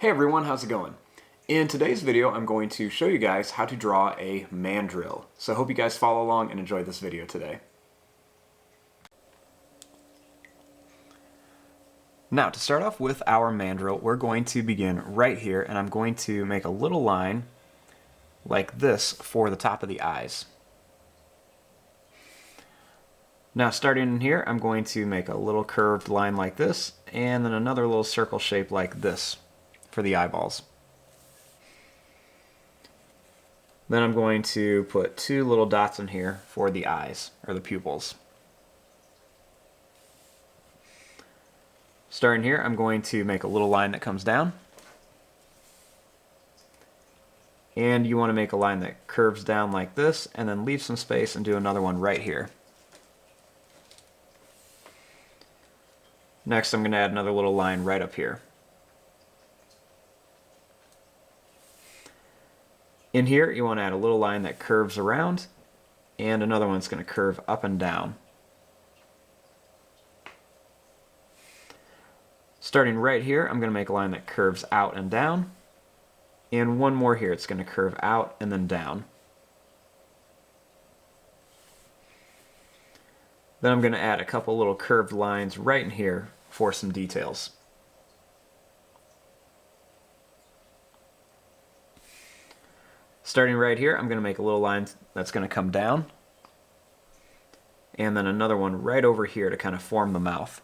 Hey everyone, how's it going? In today's video, I'm going to show you guys how to draw a mandrill. So I hope you guys follow along and enjoy this video today. Now, to start off with our mandrill, we're going to begin right here, and I'm going to make a little line like this for the top of the eyes. Now, starting in here, I'm going to make a little curved line like this, and then another little circle shape like this for the eyeballs. Then I'm going to put two little dots in here for the eyes, or the pupils. Starting here, I'm going to make a little line that comes down. And you want to make a line that curves down like this, and then leave some space and do another one right here. Next, I'm going to add another little line right up here. In here, you want to add a little line that curves around, and another one that's going to curve up and down. Starting right here, I'm going to make a line that curves out and down, and one more here. It's going to curve out and then down. Then I'm going to add a couple little curved lines right in here for some details. Starting right here, I'm going to make a little line that's going to come down, and then another one right over here to kind of form the mouth.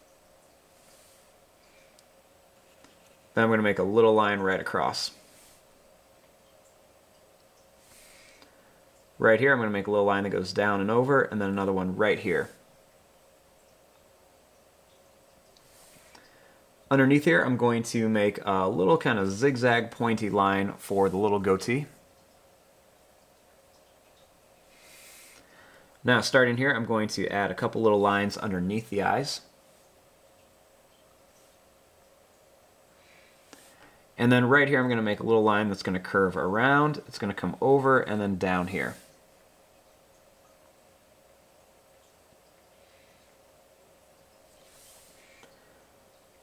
Then I'm going to make a little line right across. Right here, I'm going to make a little line that goes down and over, and then another one right here. Underneath here, I'm going to make a little kind of zigzag pointy line for the little goatee. Now, starting here, I'm going to add a couple little lines underneath the eyes. And then right here, I'm going to make a little line that's going to curve around. It's going to come over and then down here.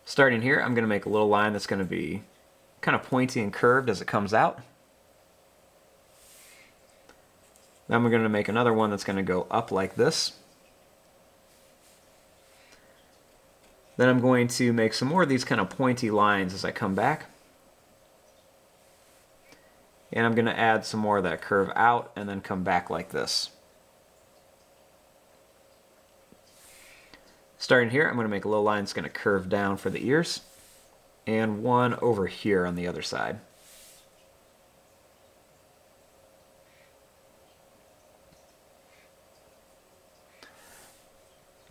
Starting here, I'm going to make a little line that's going to be kind of pointy and curved as it comes out. Then we're going to make another one that's going to go up like this. Then I'm going to make some more of these kind of pointy lines as I come back. And I'm going to add some more of that curve out and then come back like this. Starting here, I'm going to make a little line that's going to curve down for the ears, and one over here on the other side.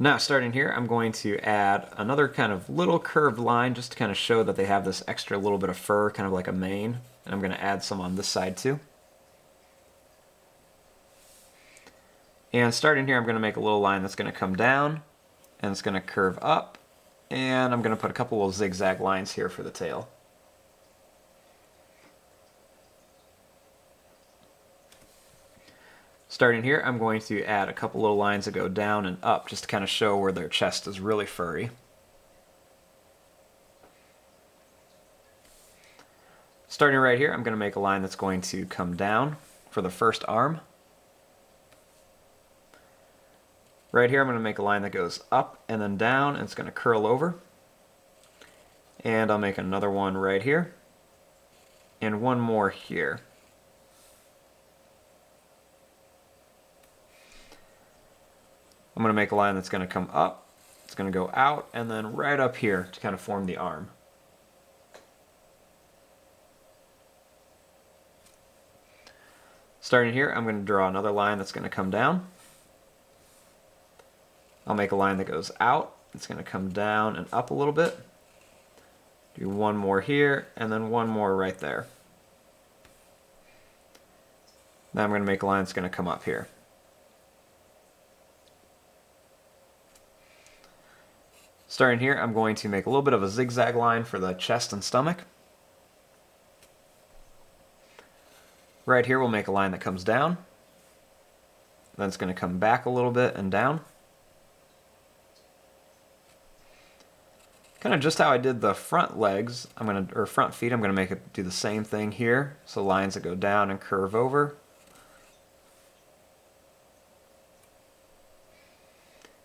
Now, starting here, I'm going to add another kind of little curved line just to kind of show that they have this extra little bit of fur, kind of like a mane. And I'm going to add some on this side too. And starting here, I'm going to make a little line that's going to come down, and it's going to curve up, and I'm going to put a couple little zigzag lines here for the tail. Starting here, I'm going to add a couple little lines that go down and up just to kind of show where their chest is really furry. Starting right here, I'm going to make a line that's going to come down for the first arm. Right here, I'm going to make a line that goes up and then down, and it's going to curl over. And I'll make another one right here, and one more here. I'm going to make a line that's going to come up, it's going to go out, and then right up here to kind of form the arm. Starting here, I'm going to draw another line that's going to come down. I'll make a line that goes out, it's going to come down and up a little bit. Do one more here, and then one more right there. Now I'm going to make a line that's going to come up here. Starting here, I'm going to make a little bit of a zigzag line for the chest and stomach. Right here, we'll make a line that comes down. Then it's going to come back a little bit and down. Kind of just how I did the front legs, or front feet, I'm gonna make it do the same thing here. So lines that go down and curve over.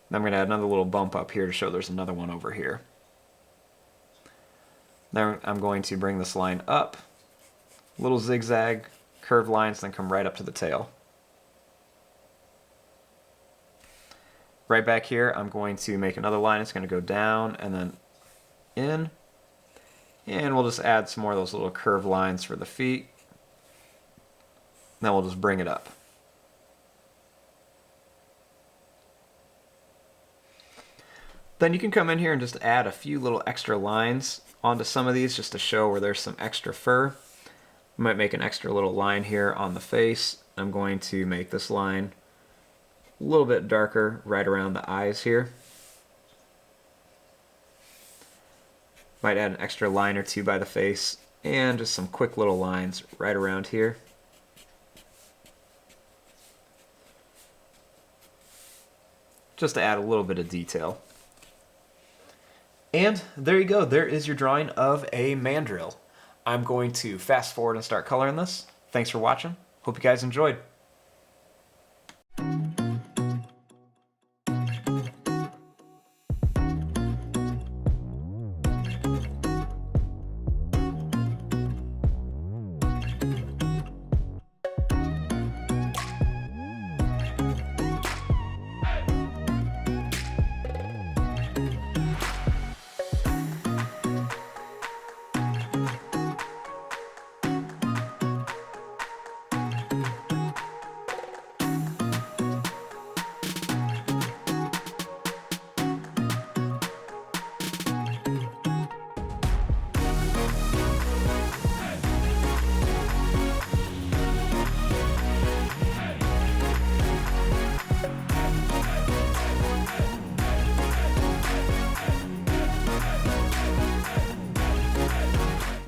Then I'm gonna add another little bump up here to show there's another one over here. Then I'm going to bring this line up, little zigzag, curved lines, then come right up to the tail. Right back here, I'm going to make another line. It's going to go down and then in. And we'll just add some more of those little curved lines for the feet. Then we'll just bring it up. Then you can come in here and just add a few little extra lines onto some of these just to show where there's some extra fur. I might make an extra little line here on the face. I'm going to make this line a little bit darker right around the eyes here. Might add an extra line or two by the face and just some quick little lines right around here. Just to add a little bit of detail. And there you go, there is your drawing of a mandrill. I'm going to fast forward and start coloring this. Thanks for watching. Hope you guys enjoyed.